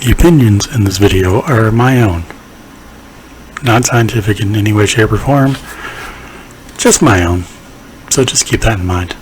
The opinions in this video are my own, not scientific in any way, shape, or form, just my own, so just keep that in mind.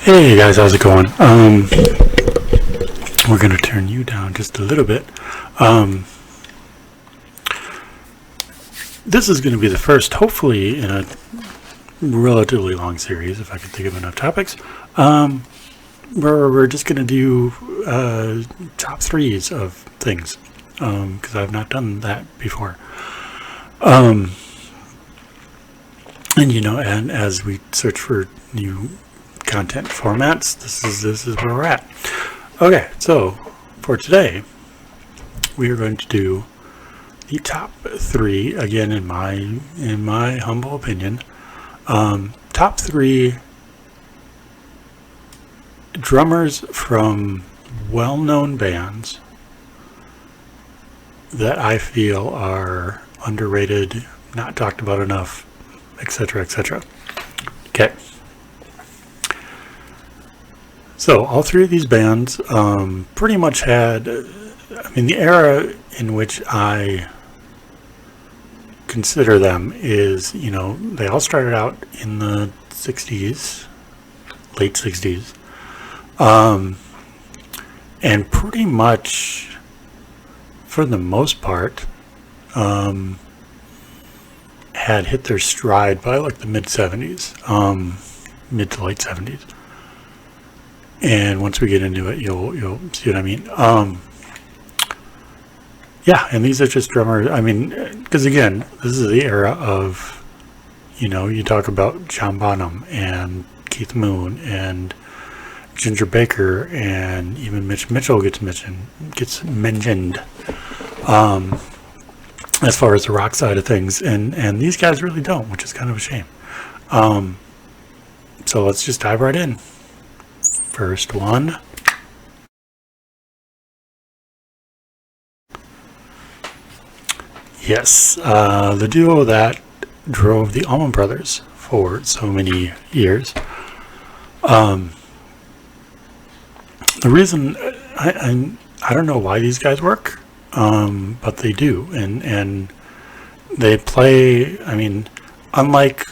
Hey guys, how's it going? We're gonna turn you down just a little bit. This is gonna be the first, hopefully, in a relatively long series, if I can think of enough topics, where we're just gonna do top threes of things, because I've not done that before. And and as we search for new content formats, this is where we're at. Okay, so for today we are going to do the top three, again in my humble opinion, top three drummers from well-known bands that I feel are underrated, not talked about enough, etc., etc. Okay. So all three of these bands pretty much had, the era in which I consider them is, they all started out in the 60s, late 60s, and pretty much, for the most part, had hit their stride by like the mid 70s, mid to late 70s. And once we get into it, you'll see what I mean. Yeah, and these are just drummers. Because again, this is the era of, you talk about John Bonham and Keith Moon and Ginger Baker, and even Mitch Mitchell gets mentioned. As far as the rock side of things, and these guys really don't, which is kind of a shame. So let's just dive right in. First one. Yes, the duo that drove the Almond Brothers for so many years. The reason, I don't know why these guys work, but they do, and they play, unlike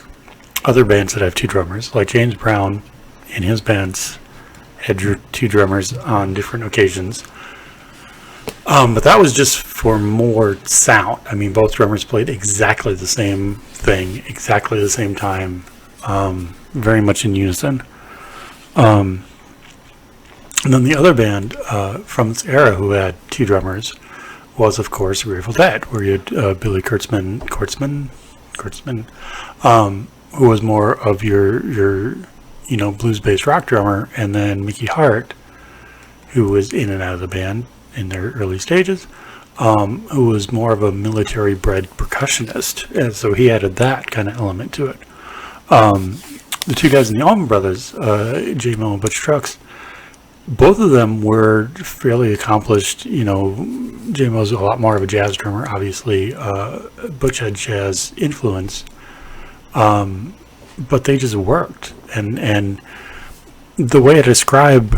other bands that have two drummers, like James Brown in his bands had two drummers on different occasions, but that was just for more sound. Both drummers played exactly the same thing, exactly the same time, very much in unison. And then the other band from this era who had two drummers was, of course, Grateful Dead, where you had Billy Kurtzman, who was more of your blues-based rock drummer, and then Mickey Hart, who was in and out of the band in their early stages, who was more of a military-bred percussionist, and so he added that kind of element to it. The two guys in the Almond Brothers, J-Mo and Butch Trucks, both of them were fairly accomplished. J-Mo's a lot more of a jazz drummer, obviously. Butch had jazz influence, but they just worked. And the way I describe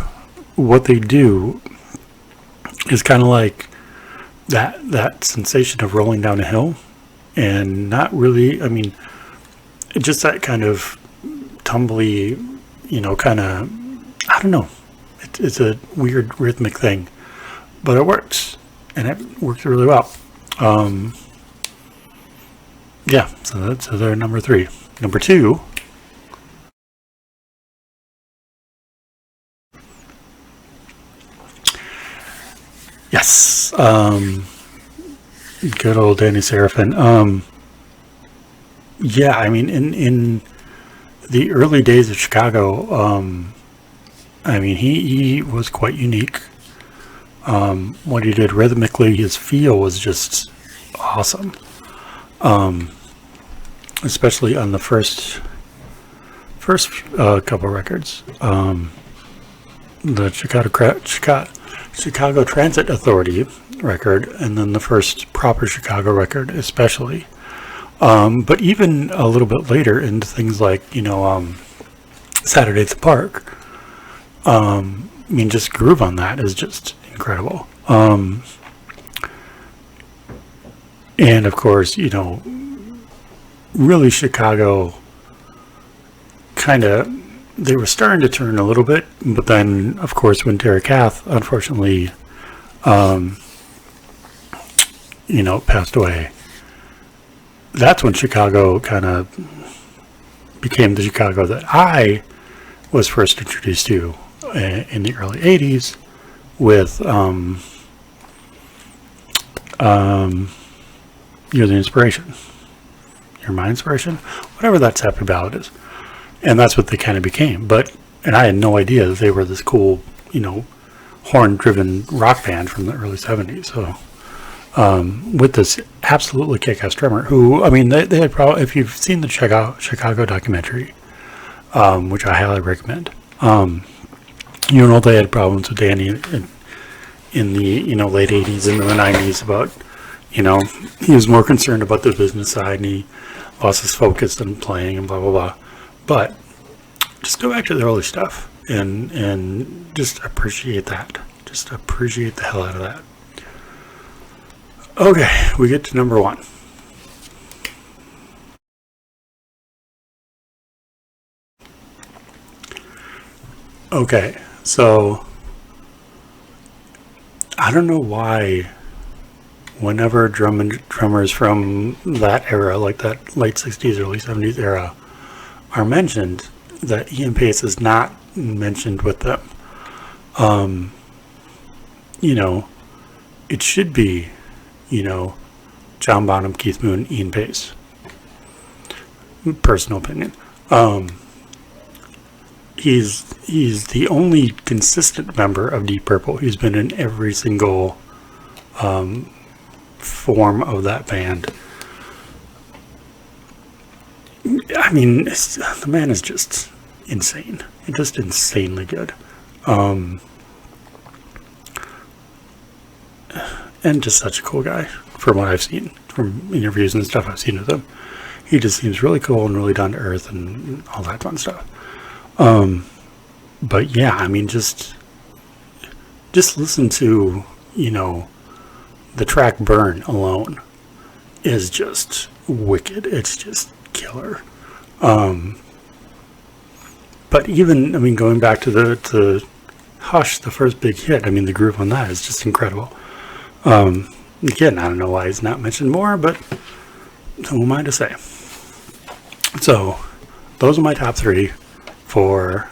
what they do is kind of like that sensation of rolling down a hill, and not really, just that kind of tumbly, kind of, I don't know. It's a weird rhythmic thing, but it works, and it works really well. Yeah, so they're number three. Number two. Yes, good old Danny Seraphin. Yeah, in the early days of Chicago, he was quite unique. What he did rhythmically, his feel was just awesome. especially on the first couple records. The Chicago Transit Authority record, and then the first proper Chicago record, especially. But even a little bit later into things like, Saturday at the Park. I mean, just groove on that is just incredible. And of course, really Chicago kind of, they were starting to turn a little bit, but then of course when Derek Kath unfortunately passed away, that's when Chicago kind of became the Chicago that I was first introduced to in the early 80s with You're the Inspiration, You're My Inspiration, whatever that happy ballad is. And that's what they kind of became. And I had no idea that they were this cool, horn-driven rock band from the early 70s. So, with this absolutely kick-ass drummer who, I mean, they had probably, if you've seen the Chicago documentary, which I highly recommend, they had problems with Danny in the, late 80s and the 90s about, he was more concerned about the business side and he lost his focus on playing and blah, blah, blah. But just go back to the early stuff and just appreciate that. Just appreciate the hell out of that. Okay, we get to number 1. Okay, so I don't know why whenever drummers from that era, like that late 60s, early 70s era, are mentioned, that Ian Pace is not mentioned with them. It should be, John Bonham, Keith Moon, Ian Pace. Personal opinion. He's the only consistent member of Deep Purple. He's been in every single form of that band. I mean, the man is just insane. He's just insanely good. And just such a cool guy from what I've seen, from interviews and stuff I've seen with him. He just seems really cool and really down to earth and all that fun stuff. But yeah, I mean, just listen to, the track Burn alone is just wicked. It's just killer. But even, I mean, going back to the Hush, the first big hit, I mean, the groove on that is just incredible. Again, I don't know why he's not mentioned more, but who am I to say? So, those are my top 3 for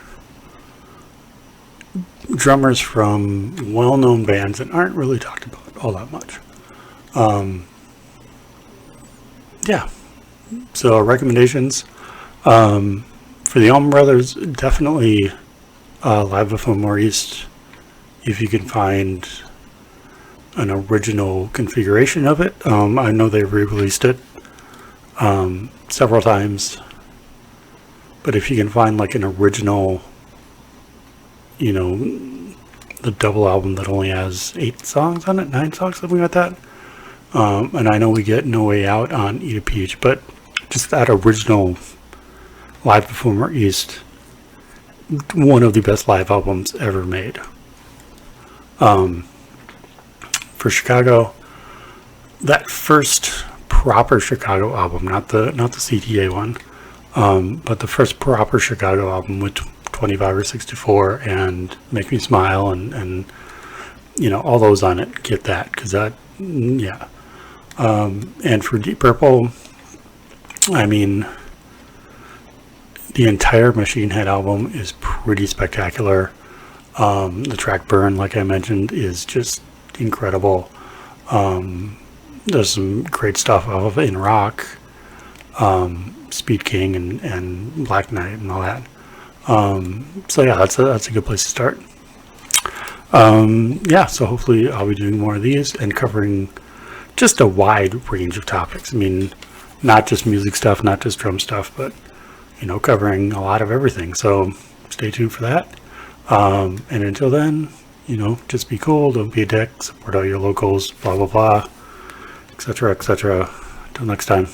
drummers from well-known bands that aren't really talked about all that much. Yeah. So, recommendations. For the Almond Brothers, definitely Live at Fillmore East, if you can find an original configuration of it. I know they re-released it several times, but if you can find like an original, the double album that only has 8 songs on it, 9 songs, something like that. And I know we get No Way Out on Eat a Peach, but just that original Live at Fillmore East, one of the best live albums ever made. For Chicago, that first proper Chicago album, not the CTA one, but the first proper Chicago album with 25 or 64 and Make Me Smile and all those on it, get that, because that, yeah. And for Deep Purple, I mean, the entire Machine Head album is pretty spectacular. The track Burn, like I mentioned, is just incredible. There's some great stuff off of In Rock, Speed King and Black Knight and all that. So yeah, that's a good place to start. Yeah, so hopefully I'll be doing more of these and covering just a wide range of topics. I mean, not just music stuff, not just drum stuff, but covering a lot of everything. So stay tuned for that. And until then, just be cool, don't be a dick, support all your locals, blah blah blah, etc., etc. Until next time.